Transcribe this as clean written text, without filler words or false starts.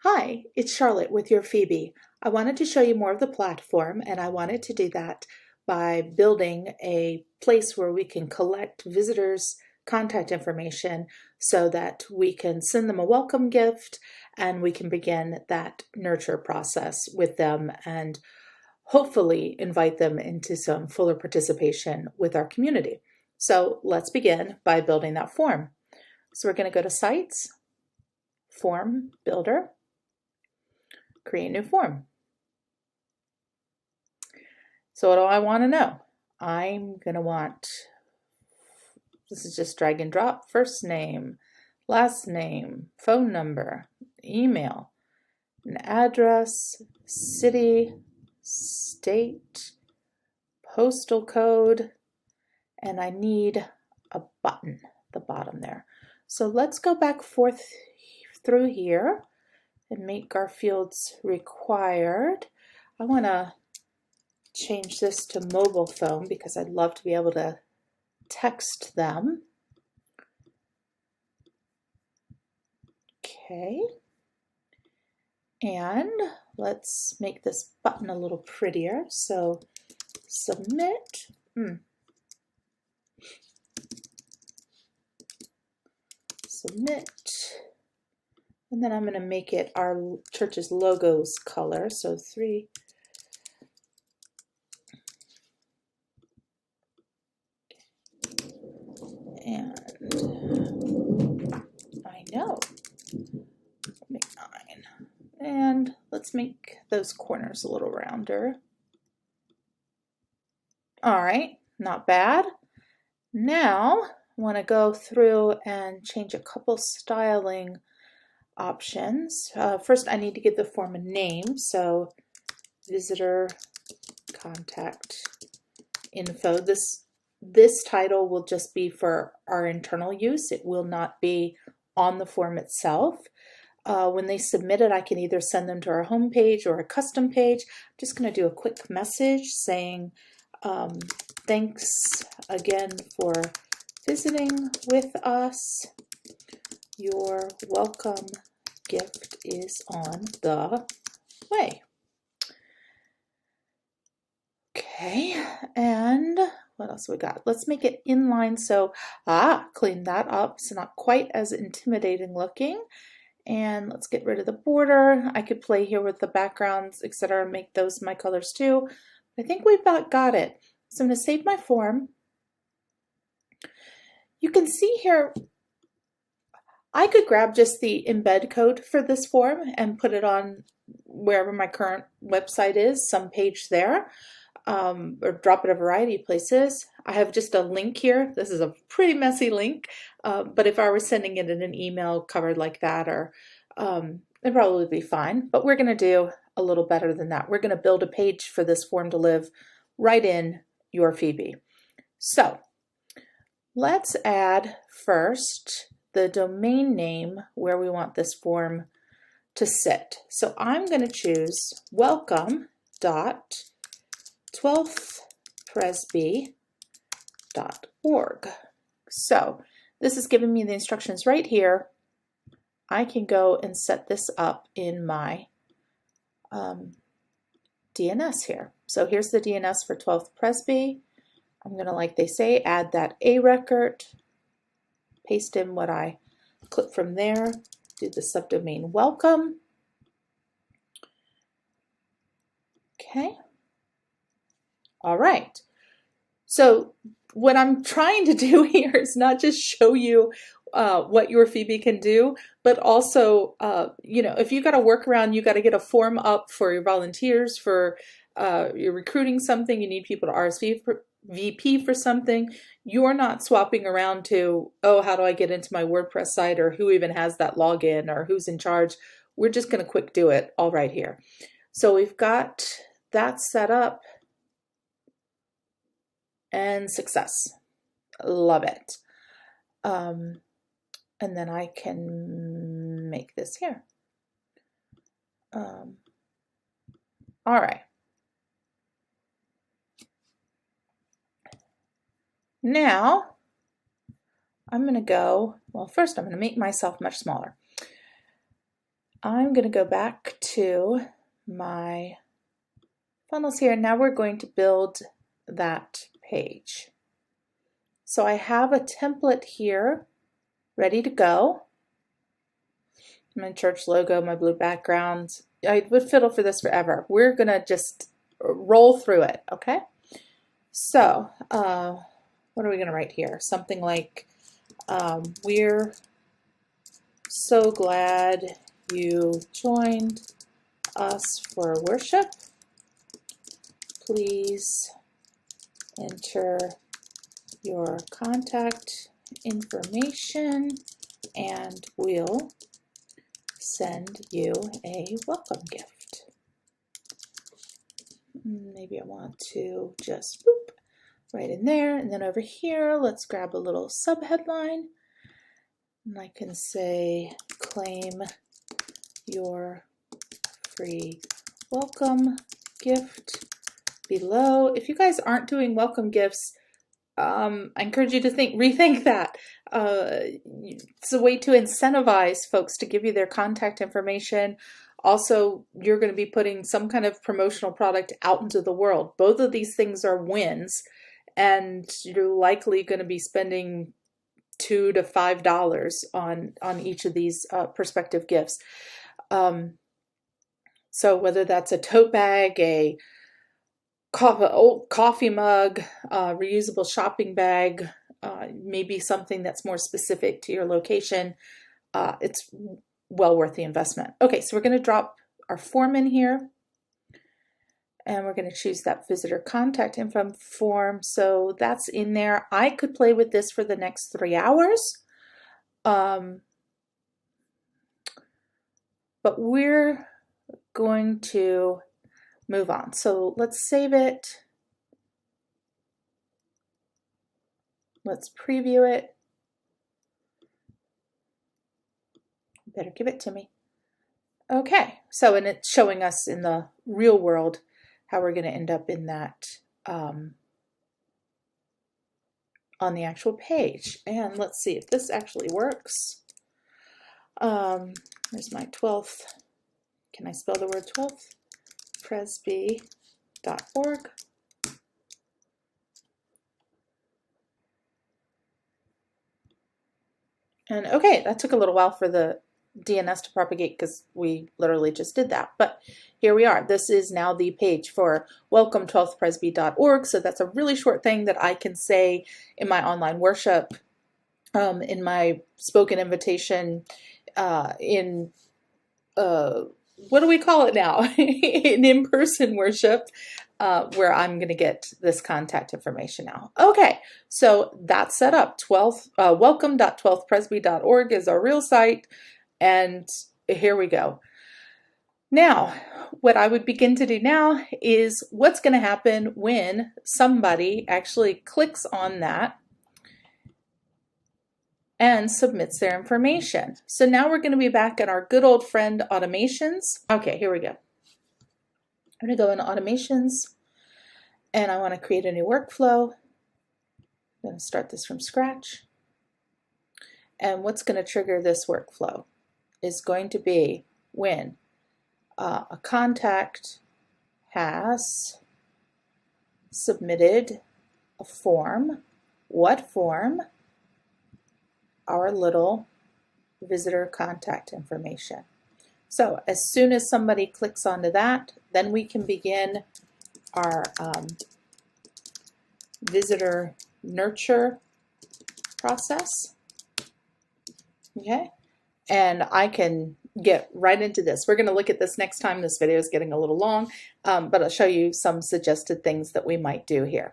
Hi, it's Charlotte with your Phoebe. I wanted to show you more of the platform, and I wanted to do that by building a place where we can collect visitors' contact information so that we can send them a welcome gift and we can begin that nurture process with them and hopefully invite them into some fuller participation with our community. So let's begin by building that form. So we're going to go to Sites, Form Builder, create new form. So what do I want to know? I'm going to want, this is just drag and drop, first name, last name, phone number, email, an address, city, state, postal code, and I need a button at the bottom there. So let's go back through here and make Garfield's required. I want to change this to mobile phone because I'd love to be able to text them. Okay. And let's make this button a little prettier. So submit. Submit. And then I'm going to make it our church's logo's color. So 3. And I know. Make 9. And let's make those corners a little rounder. All right, not bad. Now I want to go through and change a couple styling options. First, I need to give the form a name. So visitor contact info. This title will just be for our internal use. It will not be on the form itself. When they submit it, I can either send them to our home page or a custom page. I'm just going to do a quick message saying thanks again for visiting with us. Your welcome gift is on the way. Okay, and what else we got? Let's make it inline. So, clean that up. So not quite as intimidating looking. And let's get rid of the border. I could play here with the backgrounds, etc. Make those my colors too. I think we've about got it. So I'm going to save my form. You can see here, I could grab just the embed code for this form and put it on wherever my current website is, some page there, or drop it a variety of places. I have just a link here. This is a pretty messy link, but if I were sending it in an email covered like that, or it'd probably be fine. But we're going to do a little better than that. We're going to build a page for this form to live right in your Phoebe. So let's add first the domain name where we want this form to sit. So I'm going to choose welcome.12thpresby.org. So this is giving me the instructions right here. I can go and set this up in my DNS here. So here's the DNS for 12th Presby. I'm going to, like they say, add that A record, paste in what I clip from there, do the subdomain welcome. Okay. All right. So what I'm trying to do here is not just show you what your Phoebe can do, but also, if you got to work around, you got to get a form up for your volunteers, for you're recruiting something, you need people to RSVP for something. You're not swapping around to, oh, how do I get into my WordPress site, or who even has that login, or who's in charge. We're just going to quick do it all right here. So we've got that set up. And success. Love it. And then I can make this here. All right. Now I'm going to go, well, first I'm going to make myself much smaller. I'm going to go back to my funnels here. Now we're going to build that page. So I have a template here ready to go. My church logo, my blue background. I would fiddle for this forever. We're going to just roll through it, okay? So, what are we going to write here? Something like, we're so glad you joined us for worship. Please enter your contact information and we'll send you a welcome gift. Maybe I want to just boop right in there, and then over here let's grab a little subheadline, and I can say claim your free welcome gift below. If you guys aren't doing welcome gifts, I encourage you to rethink that. It's a way to incentivize folks to give you their contact information. Also, you're going to be putting some kind of promotional product out into the world. Both of these things are wins, and you're likely going to be spending $2 to $5 on each of these prospective gifts. So whether that's a tote bag, a old coffee mug, reusable shopping bag, maybe something that's more specific to your location, it's well worth the investment. Okay, so we're going to drop our form in here, and we're going to choose that visitor contact info form. So that's in there. I could play with this for the next 3 hours, but we're going to move on. So let's save it. Let's preview it. Better give it to me. Okay, so and it's showing us in the real world how we're going to end up in that on the actual page. And let's see if this actually works. There's my 12th. Can I spell the word 12th? Presby.org. And okay, that took a little while for the DNS to propagate because we literally just did that. But here we are. This is now the page for welcome12thpresby.org. So that's a really short thing that I can say in my online worship, in my spoken invitation, in what do we call it now? In-person worship, where I'm going to get this contact information now. Okay, so that's set up. Welcome.12thpresby.org is our real site, and here we go. Now, what I would begin to do now is what's going to happen when somebody actually clicks on that and submits their information. So now we're going to be back at our good old friend automations. Okay, here we go. I'm going to go into automations, and I want to create a new workflow. I'm going to start this from scratch. And what's going to trigger this workflow is going to be when a contact has submitted a form. What form? Our little visitor contact information. So as soon as somebody clicks onto that, then we can begin our visitor nurture process. Okay, and I can get right into this. We're going to look at this next time. This video is getting a little long, but I'll show you some suggested things that we might do here.